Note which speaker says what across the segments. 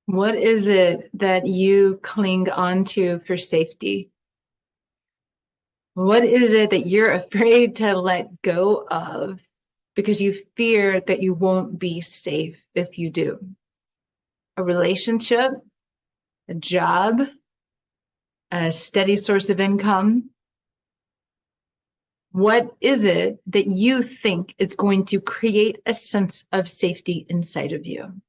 Speaker 1: What is it that you cling onto for safety? What is it that you're afraid to let go of because you fear that you won't be safe if you do? A relationship, a job, a steady source of income? What is it that you think is going to create a sense of safety inside of you?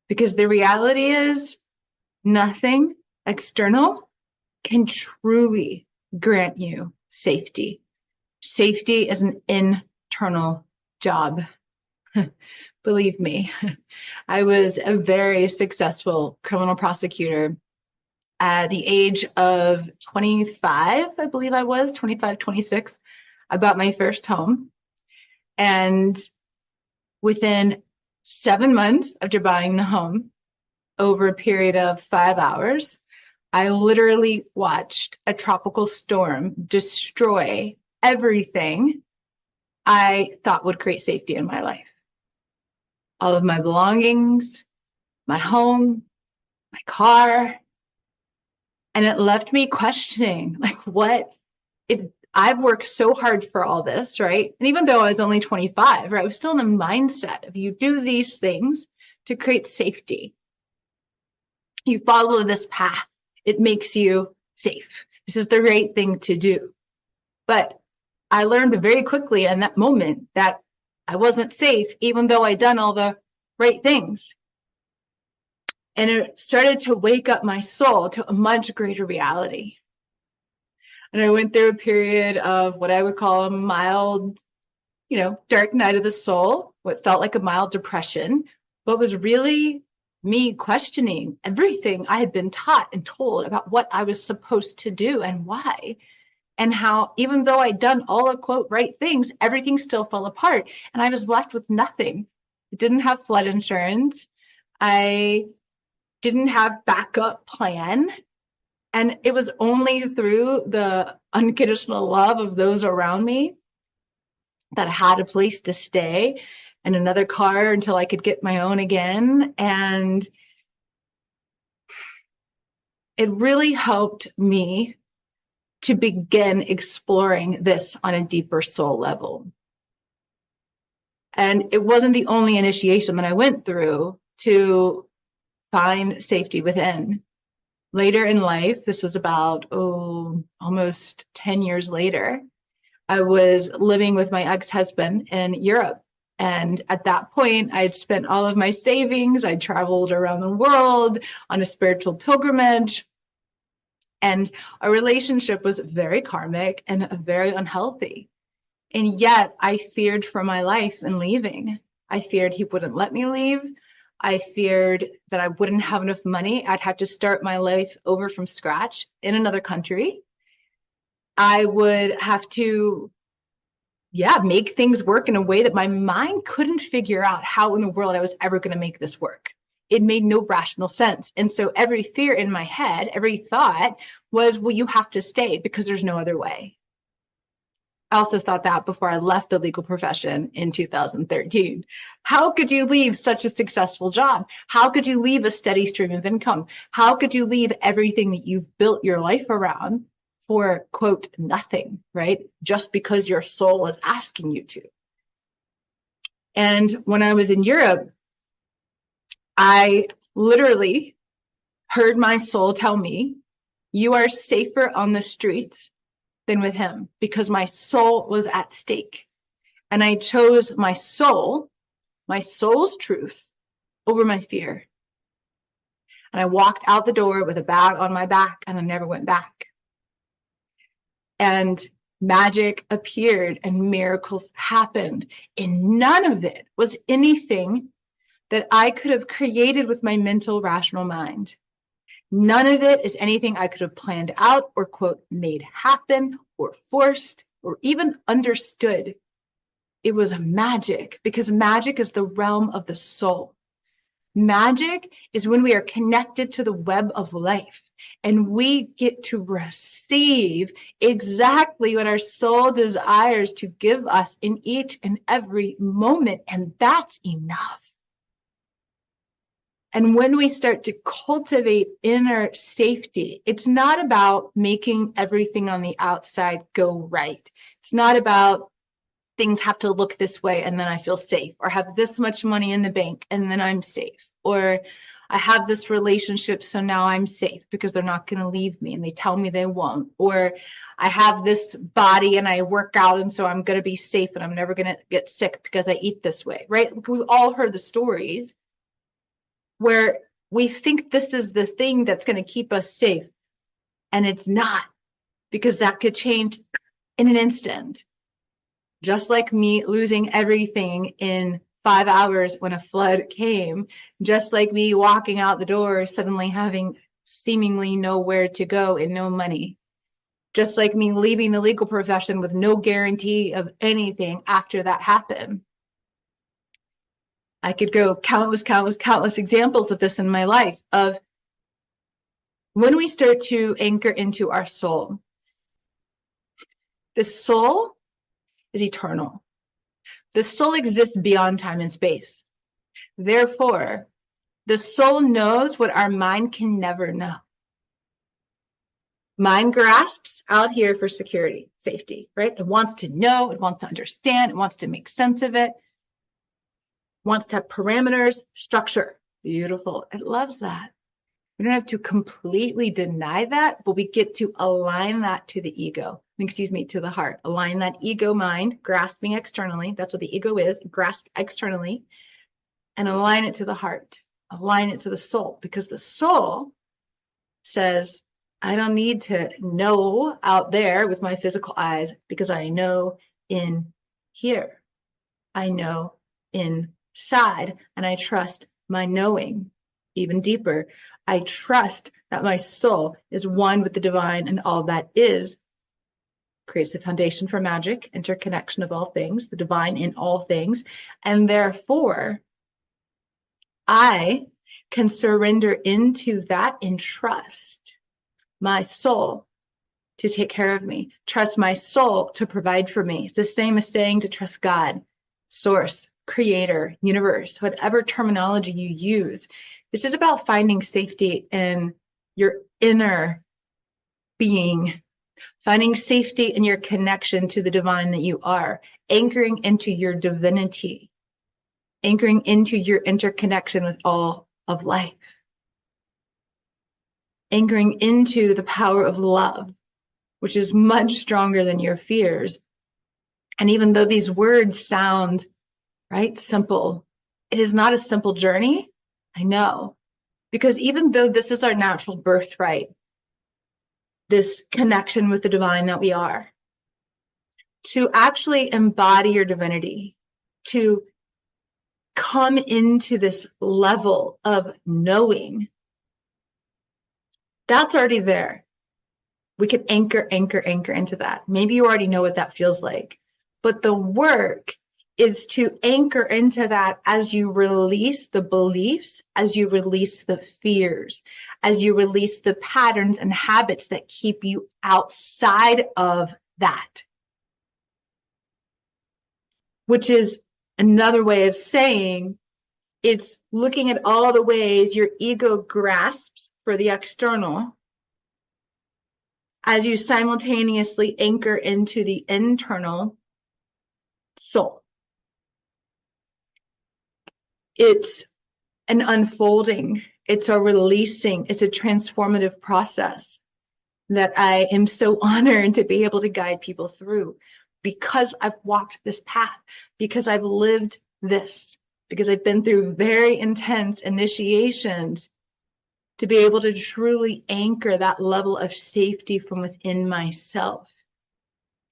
Speaker 1: Because the reality is, nothing external can truly grant you safety. Safety is an internal job. Believe me, I was a very successful criminal prosecutor at the age of 25, I believe I was 25, 26. I bought my first home. And within 7 months after buying the home, over a period of 5 hours, I literally watched a tropical storm destroy everything I thought would create safety in my life. All of my belongings, my home, my car. And it left me questioning, like, what if I've worked so hard for all this, right? And even though I was only 25, right, I was still in the mindset of you do these things to create safety. You follow this path, it makes you safe. This is the right thing to do. But I learned very quickly in that moment that I wasn't safe, even though I'd done all the right things. And it started to wake up my soul to a much greater reality. And I went through a period of what I would call a mild, dark night of the soul, what felt like a mild depression, but was really me questioning everything I had been taught and told about what I was supposed to do and why. And how, even though I'd done all the quote right things, everything still fell apart. And I was left with nothing. I didn't have flood insurance. I didn't have backup plan. And it was only through the unconditional love of those around me that I had a place to stay and another car until I could get my own again. And it really helped me to begin exploring this on a deeper soul level. And it wasn't the only initiation that I went through to find safety within. Later in life, this was about, almost 10 years later, I was living with my ex-husband in Europe. And at that point, I had spent all of my savings. I traveled around the world on a spiritual pilgrimage. And our relationship was very karmic and very unhealthy. And yet I feared for my life in leaving. I feared he wouldn't let me leave. I feared that I wouldn't have enough money. I'd have to start my life over from scratch in another country. I would have to, make things work in a way that my mind couldn't figure out how in the world I was ever going to make this work. It made no rational sense. And so every fear in my head, every thought was, well, you have to stay because there's no other way. I also thought that before I left the legal profession in 2013. How could you leave such a successful job? How could you leave a steady stream of income? How could you leave everything that you've built your life around for, quote, nothing, right? Just because your soul is asking you to. And when I was in Europe, I literally heard my soul tell me, you are safer on the streets than with him, because my soul was at stake. And I chose my soul's truth over my fear. And I walked out the door with a bag on my back and I never went back. And magic appeared and miracles happened. And none of it was anything that I could have created with my mental, rational mind. None of it is anything I could have planned out or, quote, made happen or forced or even understood. It was magic, because magic is the realm of the soul. Magic is when we are connected to the web of life and we get to receive exactly what our soul desires to give us in each and every moment. And that's enough. And when we start to cultivate inner safety, it's not about making everything on the outside go right. It's not about things have to look this way and then I feel safe, or have this much money in the bank and then I'm safe, or I have this relationship so now I'm safe because they're not going to leave me and they tell me they won't, or I have this body and I work out and so I'm going to be safe and I'm never going to get sick because I eat this way, right? We've all heard the stories where we think this is the thing that's going to keep us safe, and it's not, because that could change in an instant. Just like me losing everything in 5 hours when a flood came, just like me walking out the door, suddenly having seemingly nowhere to go and no money, just like me leaving the legal profession with no guarantee of anything after that happened. I could go countless examples of this in my life, of when we start to anchor into our soul. The soul is eternal. The soul exists beyond time and space. Therefore, the soul knows what our mind can never know. Mind grasps out here for security, safety, right? It wants to know, it wants to understand, it wants to make sense of it, wants to have parameters, structure. Beautiful. It loves that. We don't have to completely deny that, but we get to align that to the ego. To the heart. Align that ego mind, grasping externally. That's what the ego is, grasp externally, and align it to the heart. Align it to the soul, because the soul says, I don't need to know out there with my physical eyes, because I know in here. I know inside, and I trust my knowing even deeper. I trust that my soul is one with the divine, and all that is creates the foundation for magic, interconnection of all things, the divine in all things. And therefore, I can surrender into that and trust my soul to take care of me, trust my soul to provide for me. It's the same as saying to trust God, source, creator, universe, whatever terminology you use. It's just about finding safety in your inner being, finding safety in your connection to the divine that you are, anchoring into your divinity, anchoring into your interconnection with all of life, anchoring into the power of love, which is much stronger than your fears. And even though these words sound, right, simple, it is not a simple journey. I know, because even though this is our natural birthright, this connection with the divine that we are, to actually embody your divinity, to come into this level of knowing, that's already there. We can anchor into that. Maybe you already know what that feels like, but the work is to anchor into that as you release the beliefs, as you release the fears, as you release the patterns and habits that keep you outside of that. Which is another way of saying it's looking at all the ways your ego grasps for the external as you simultaneously anchor into the internal soul. It's an unfolding, it's a releasing, it's a transformative process that I am so honored to be able to guide people through, because I've walked this path, because I've lived this, because I've been through very intense initiations to be able to truly anchor that level of safety from within myself.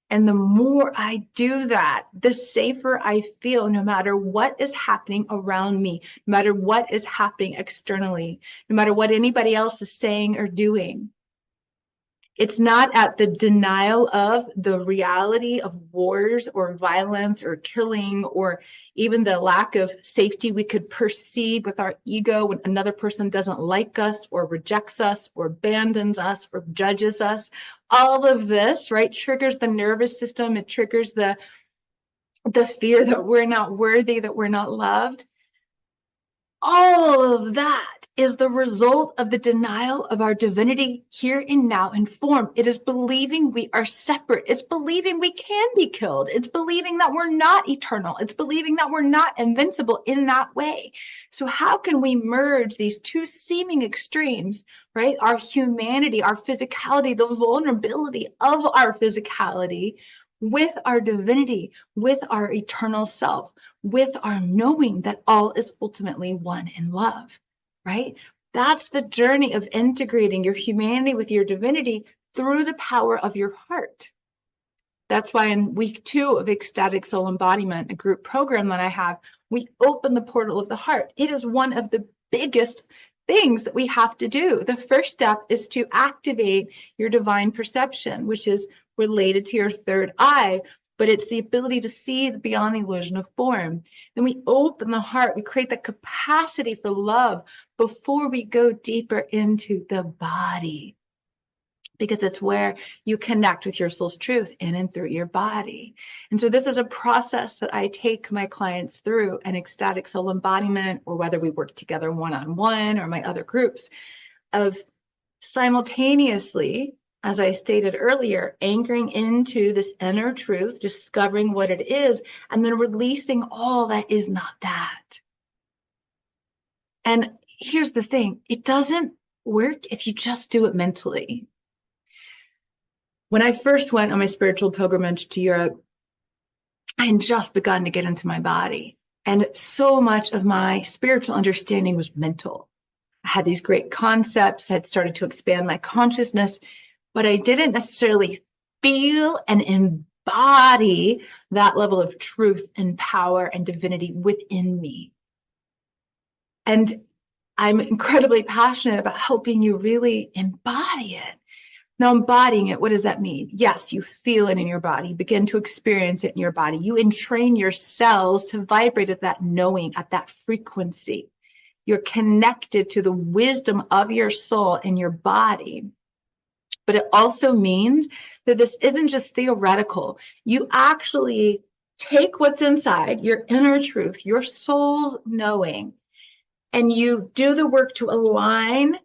Speaker 1: And the more I do that, the safer I feel, no matter what is happening around me, no matter what is happening externally, no matter what anybody else is saying or doing. It's not at the denial of the reality of wars or violence or killing, or even the lack of safety we could perceive with our ego when another person doesn't like us or rejects us or abandons us or judges us. All of this, right, triggers the nervous system. It triggers the fear that we're not worthy, that we're not loved. all of that is the result of the denial of our divinity here and now in form. It is believing we are separate. It's believing we can be killed. It's believing that we're not eternal. It's believing that we're not invincible in that way. So how can we merge these two seeming extremes, right? Our humanity, our physicality, the vulnerability of our physicality with our divinity, with our eternal self, with our knowing that all is ultimately one in love, right? That's the journey of integrating your humanity with your divinity through the power of your heart. That's why in week 2 of Ecstatic Soul Embodiment, a group program that I have, we open the portal of the heart. It is one of the biggest things that we have to do. The first step is to activate your divine perception, which is related to your third eye, but it's the ability to see beyond the illusion of form. Then we open the heart, we create the capacity for love before we go deeper into the body, because it's where you connect with your soul's truth in and through your body. And so this is a process that I take my clients through an ecstatic soul embodiment, or whether we work together one-on-one or my other groups, of simultaneously, as I stated earlier, anchoring into this inner truth, discovering what it is, and then releasing all that is not that. And here's the thing, it doesn't work if you just do it mentally. When I first went on my spiritual pilgrimage to Europe, I had just begun to get into my body. And so much of my spiritual understanding was mental. I had these great concepts, I had started to expand my consciousness, but I didn't necessarily feel and embody that level of truth and power and divinity within me. And I'm incredibly passionate about helping you really embody it. Now, embodying it, what does that mean? Yes, you feel it in your body, begin to experience it in your body. You entrain your cells to vibrate at that knowing, at that frequency. You're connected to the wisdom of your soul in your body. But it also means that this isn't just theoretical. You actually take what's inside, your inner truth, your soul's knowing, and you do the work to align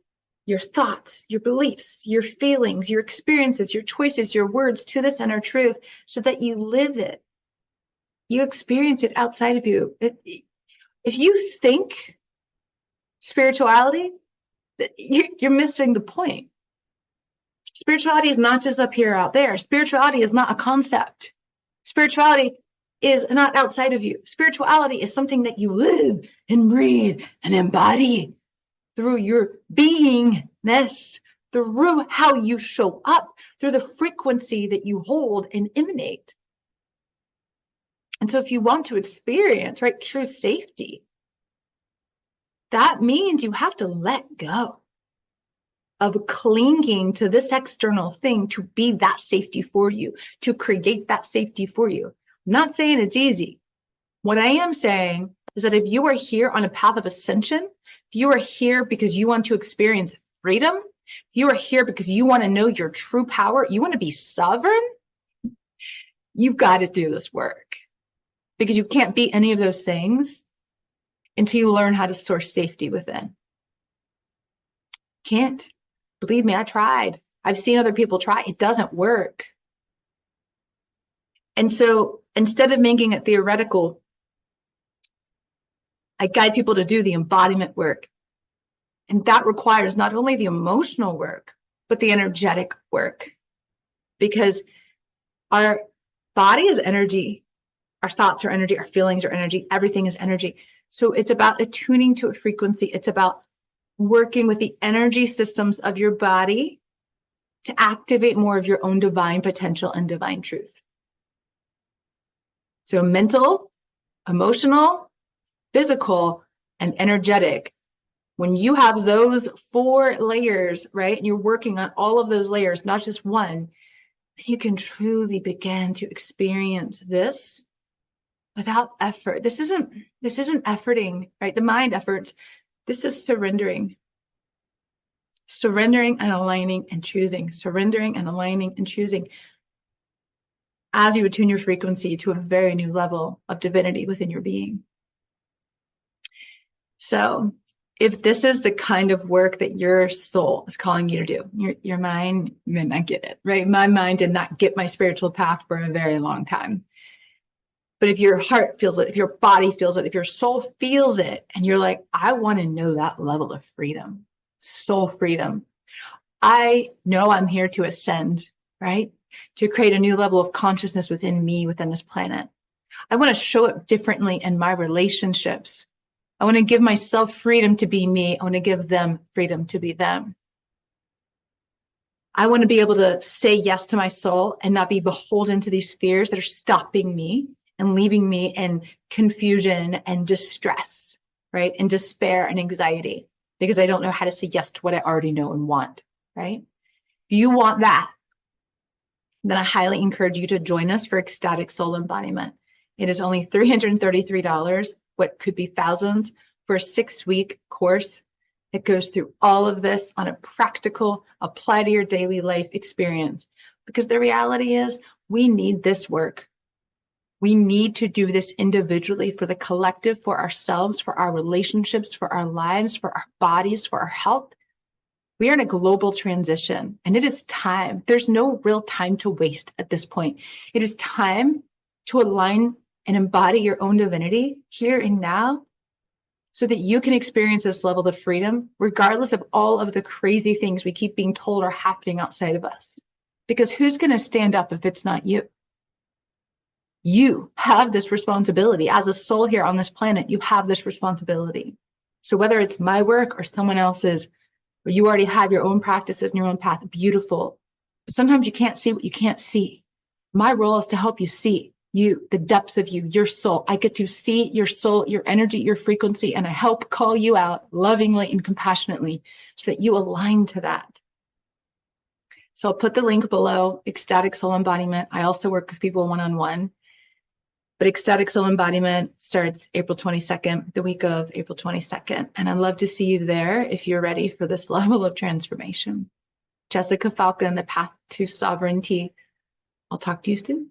Speaker 1: your thoughts, your beliefs, your feelings, your experiences, your choices, your words to this inner truth so that you live it. You experience it outside of you. If you think spirituality, you're missing the point. Spirituality is not just up here, out there. Spirituality is not a concept. Spirituality is not outside of you. Spirituality is something that you live and breathe and embody through your beingness, through how you show up, through the frequency that you hold and emanate. And so if you want to experience, right, true safety, that means you have to let go of clinging to this external thing to be that safety for you, to create that safety for you. I'm not saying it's easy. What I am saying is that if you are here on a path of ascension, if you are here because you want to experience freedom, if you are here because you want to know your true power, you want to be sovereign, you've got to do this work. Because you can't be any of those things until you learn how to source safety within. Can't. Believe me, I tried. I've seen other people try. It doesn't work. And so instead of making it theoretical, I guide people to do the embodiment work. And that requires not only the emotional work, but the energetic work. Because our body is energy. Our thoughts are energy. Our feelings are energy. Everything is energy. So it's about attuning to a frequency. It's about working with the energy systems of your body to activate more of your own divine potential and divine truth. So mental, emotional, physical, and energetic. When you have those 4 layers, right, and you're working on all of those layers, not just one, you can truly begin to experience this without effort. This isn't efforting, right? The mind efforts. This is surrendering. Surrendering and aligning and choosing. Surrendering and aligning and choosing. As you attune your frequency to a very new level of divinity within your being. So if this is the kind of work that your soul is calling you to do, your mind may not get it, right? My mind did not get my spiritual path for a very long time. But if your heart feels it, if your body feels it, if your soul feels it, and you're like, I want to know that level of freedom, soul freedom. I know I'm here to ascend, right? To create a new level of consciousness within me, within this planet. I want to show up differently in my relationships. I want to give myself freedom to be me. I want to give them freedom to be them. I want to be able to say yes to my soul and not be beholden to these fears that are stopping me and leaving me in confusion and distress, right? And despair and anxiety because I don't know how to say yes to what I already know and want, right? If you want that, then I highly encourage you to join us for Ecstatic Soul Embodiment. It is only $333, what could be thousands, for a 6-week course that goes through all of this on a practical, apply to your daily life experience. Because the reality is, we need this work. We need to do this individually for the collective, for ourselves, for our relationships, for our lives, for our bodies, for our health. We are in a global transition, and it is time. There's no real time to waste at this point. It is time to align and embody your own divinity here and now so that you can experience this level of freedom, regardless of all of the crazy things we keep being told are happening outside of us. Because who's going to stand up if it's not you? You have this responsibility. As a soul here on this planet, you have this responsibility. So whether it's my work or someone else's, or you already have your own practices and your own path, beautiful. But sometimes you can't see what you can't see. My role is to help you see you, the depths of you, your soul. I get to see your soul, your energy, your frequency, and I help call you out lovingly and compassionately so that you align to that. So I'll put the link below, Ecstatic Soul Embodiment. I also work with people one-on-one. But Ecstatic Soul Embodiment starts April 22nd, the week of April 22nd. And I'd love to see you there if you're ready for this level of transformation. Jessica Falcon, The Path to Sovereignty. I'll talk to you soon.